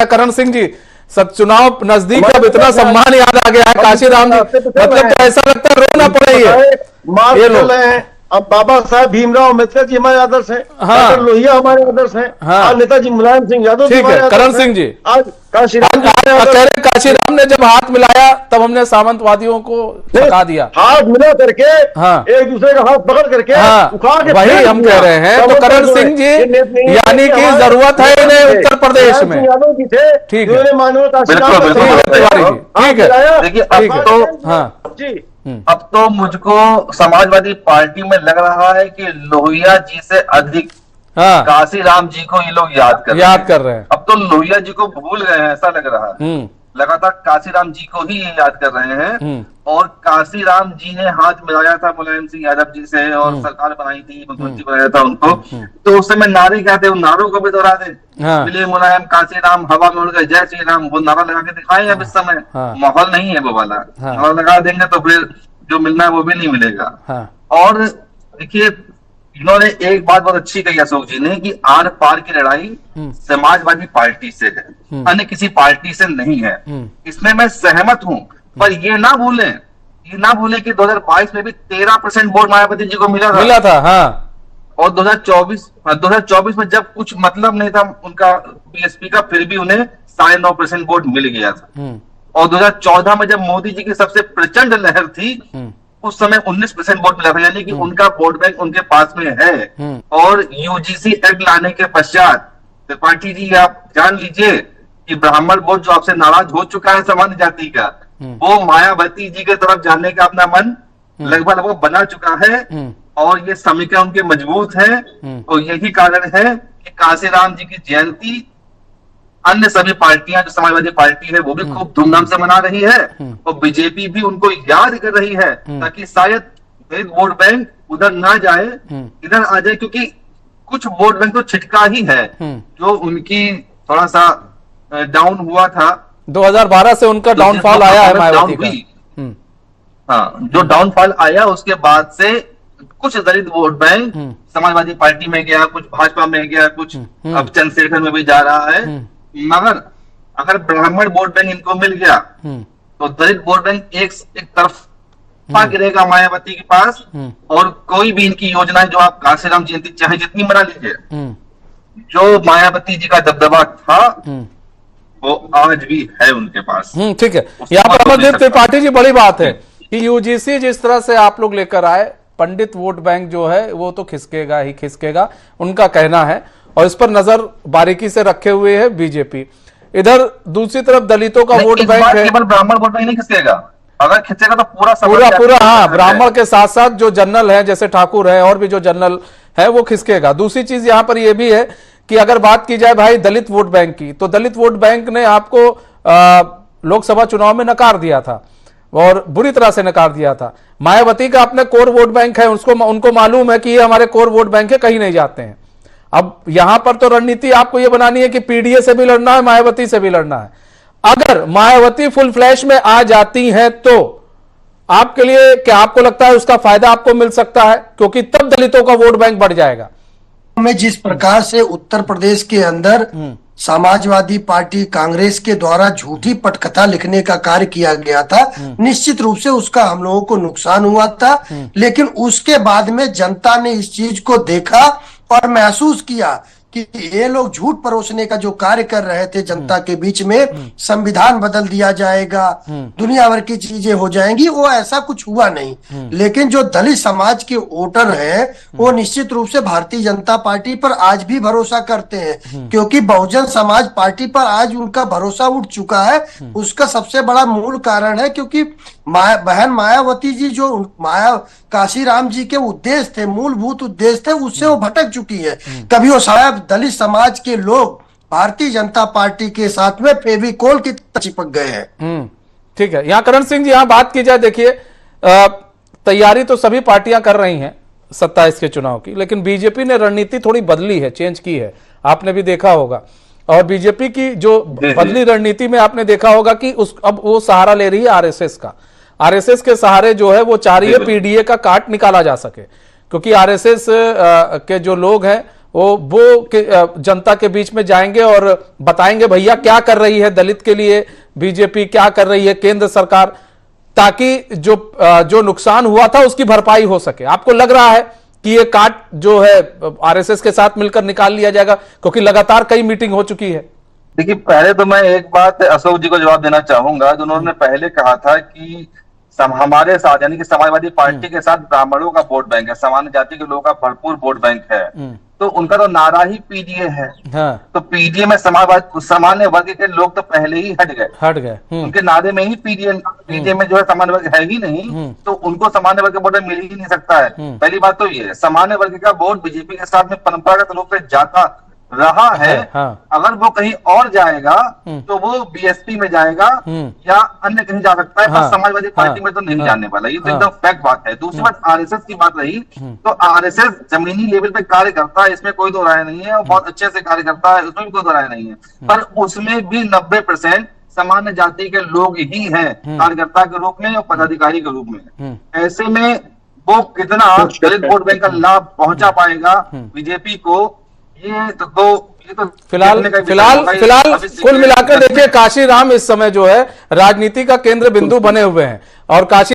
करण सिंह जी, सब चुनाव नजदीक, अब इतना सम्मान याद आ गया है काशीराम जी, मतलब तो ऐसा लगता है रोना पड़ा ही है ये लोग। अब बाबा साहब भीमराव अम्बेडकर जी हमारे आदर्श हैं, हाँ, लोहिया हमारे आदर्श हैं, हाँ, नेताजी मुलायम सिंह यादव जी हमारे आदर्श हैं। करण सिंह जी, आज काशीराम काशीराम ने जब हाथ मिलाया तब हमने सामंतवादियों को थका दिया, हाथ मिला करके, हाँ, एक दूसरे का हाथ पकड़ करके, हाँ, वही हम कह रहे हैं। तो करण सिंह जी यानी कि जरूरत है इन्हें उत्तर प्रदेश में, ठीक है, ठीक है, देखिए अब तो, हाँ जी, अब तो मुझको समाजवादी पार्टी में लग रहा है कि लोहिया जी से अधिक हाँ, काशीराम जी को ये लोग याद कर रहे हैं। अब तो लोहिया जी को भूल गए हैं ऐसा लग रहा है, लगातार काशीराम जी को ही याद कर रहे हैं। और काशीराम जी ने हाथ मिलाया था मुलायम सिंह यादव जी से और सरकार बनाई थी, मुख्यमंत्री बनाया था उनको, तो उस समय नारे क्या थे, उन नारों को भी दोहरा दे, मिले मुलायम काशीराम हवा में उड़ गए जय श्री राम, वो नारा लगा के दिखाए। अब इस समय माहौल नहीं है वो वाला, नारा लगा देंगे तो फिर जो मिलना है वो भी नहीं मिलेगा। और देखिए इन्होंने एक बात बहुत अच्छी कही अशोक जी ने कि आर पार की लड़ाई समाजवादी पार्टी से है, अन्य किसी पार्टी से नहीं है। इसमें मैं सहमत हूं, पर ये ना भूलें कि 2022 में भी 13% वोट मायावती जी को मिला था। हाँ। और 2024 में जब कुछ मतलब नहीं था उनका बीएसपी का, फिर भी उन्हें 9.5% वोट मिल गया था। और 2014 में जब मोदी जी की सबसे प्रचंड लहर थी उस समय 19% वोट मिला था, यानी कि उनका वोट बैंक उनके पास में है। और यूजीसी एक्ट लाने के पश्चात त्रिपाठी जी आप जान लीजिए कि ब्राह्मण वोट जो आपसे नाराज हो चुका है सामान्य जाति का, वो मायावती जी की तरफ जाने का अपना मन लगभग बना चुका है। और ये समीकरण उनके मजबूत है, और यही कारण है कि काशीराम जी की जयंती अन्य सभी पार्टियां जो समाजवादी पार्टी है वो भी खूब धूमधाम से मना रही है, और बीजेपी भी उनको याद कर रही है, ताकि शायद वोट बैंक उधर ना जाए, इधर आ जाए, क्योंकि कुछ वोट बैंक तो छिटका ही है जो उनकी थोड़ा सा डाउन हुआ था। 2012 से उनका डाउनफॉल आया है मायावती का। हाँ, जो डाउनफॉल आया उसके बाद से कुछ दलित वोट बैंक समाजवादी पार्टी में गया, कुछ भाजपा में गया, कुछ अब चंद्रशेखर में भी जा रहा है। मगर अगर ब्राह्मण वोट बैंक इनको मिल गया तो दलित वोट बैंक एक तरफ गिरेगा मायावती के पास, और कोई भी इनकी योजना जो आप काशीराम जयंती चाहे जितनी मना लीजिए, जो मायावती जी का दबदबा था वो आज भी है उनके पास। ठीक है, यहाँ पर अमरदीप त्रिपाठी जी, बड़ी बात है कि यूजीसी जिस तरह से आप लोग लेकर आए, पंडित वोट बैंक जो है वो तो खिसकेगा ही खिसकेगा, उनका कहना है, और इस पर नजर बारीकी से रखे हुए है बीजेपी। इधर दूसरी तरफ दलितों का वोट बैंक है, केवल ब्राह्मण वोट बैंक नहीं खिसकेगा, अगर खिंचेगा तो पूरा हाँ, ब्राह्मण के साथ साथ जो जनरल है जैसे ठाकुर है और भी जो जनरल है वो खिसकेगा। दूसरी चीज यहाँ पर यह भी है कि अगर बात की जाए भाई दलित वोट बैंक की, तो दलित वोट बैंक ने आपको लोकसभा चुनाव में नकार दिया था और बुरी तरह से नकार दिया था। मायावती का अपने कोर वोट बैंक है, उनको मालूम है कि ये हमारे कोर वोट बैंक है, कहीं नहीं जाते हैं। अब यहां पर तो रणनीति आपको ये बनानी है कि पीडीए से भी लड़ना है, मायावती से भी लड़ना है। अगर मायावती फुल फ्लैश में आ जाती है तो आपके लिए क्या, आपको लगता है उसका फायदा आपको मिल सकता है? क्योंकि तब दलितों का वोट बैंक बढ़ जाएगा। में जिस प्रकार से उत्तर प्रदेश के अंदर समाजवादी पार्टी कांग्रेस के द्वारा झूठी पटकथा लिखने का कार्य किया गया था, निश्चित रूप से उसका हम लोगों को नुकसान हुआ था। लेकिन उसके बाद में जनता ने इस चीज को देखा और महसूस किया कि ये लोग झूठ परोसने का जो कार्य कर रहे थे जनता के बीच में, संविधान बदल दिया जाएगा, दुनिया भर की चीजें हो जाएंगी, वो ऐसा कुछ हुआ नहीं। लेकिन जो दलित समाज के वोटर हैं वो निश्चित रूप से भारतीय जनता पार्टी पर आज भी भरोसा करते हैं, क्योंकि बहुजन समाज पार्टी पर आज उनका भरोसा उठ चुका है। उसका सबसे बड़ा मूल कारण है क्योंकि बहन मायावती जी जो काशीराम जी के उद्देश्य थे, मूलभूत उद्देश्य थे, उससे वो भटक चुकी है। कभी वो शायद दलित समाज के लोग भारतीय जनता पार्टी के साथ में फेविकोल की तरह चिपक गए हैं। ठीक है, यहाँ करण सिंह जी, यहाँ बात की जाए, देखिए तैयारी तो सभी पार्टियां कर रही हैं 27 के चुनाव की, लेकिन बीजेपी ने रणनीति थोड़ी बदली है, चेंज की है, आपने भी देखा होगा। और बीजेपी की जो बदली रणनीति में आपने देखा होगा कि अब वो सहारा ले रही है आरएसएस का। आरएसएस के सहारे जो है वो चाह रही है पीडीए का काट निकाला जा सके, क्योंकि आरएसएस के जो लोग हैं जनता के बीच में जाएंगे और बताएंगे भैया क्या कर रही है दलित के लिए बीजेपी, क्या कर रही है केंद्र सरकार, ताकि जो नुकसान हुआ था उसकी भरपाई हो सके। आपको लग रहा है कि ये काट जो है आरएसएस के साथ मिलकर निकाल लिया जाएगा, क्योंकि लगातार कई मीटिंग हो चुकी है? देखिए, पहले तो मैं एक बात अशोक जी को जवाब देना चाहूंगा। जो उन्होंने पहले कहा था कि हमारे साथ यानी कि समाजवादी पार्टी के साथ ब्राह्मणों का वोट बैंक है, सामान्य जाति के लोगों का भरपूर वोट बैंक है, तो उनका तो नारा ही पीडीए है। हाँ। तो पीडीए में सामान्य वर्ग के लोग तो पहले ही हट गए। उनके नारे में ही पीडीए में जो है सामान्य वर्ग है ही नहीं, तो उनको सामान्य वर्ग का वोट मिल ही नहीं सकता है। पहली बात तो ये है, सामान्य वर्ग का वोट बीजेपी के साथ में परंपरागत रूप से जाता रहा है। हाँ। अगर वो कहीं और जाएगा तो वो बीएसपी में जाएगा या अन्य कहीं जा सकता है, पर समाजवादी पार्टी में तो नहीं जाने वाला। ये तो एकदम फैक्ट बात है। दूसरी बात, आरएसएस की बात रही, तो आरएसएस जमीनी लेवल पे कार्य करता है, इसमें कोई दो राय नहीं है, और बहुत अच्छे से कार्य करता है, उसमें भी कोई दो राय नहीं है। पर उसमें भी 90% सामान्य जाति के लोग ही हैं, कार्यकर्ता के रूप में और पदाधिकारी के रूप में। ऐसे में वो कितना दलित वोट बैंक का लाभ पहुंचा पाएगा बीजेपी को, ये तो फिलहाल कुल मिलाकर देखिए, काशीराम इस समय जो है राजनीति का केंद्र बिंदु बने हुए हैं, और काशी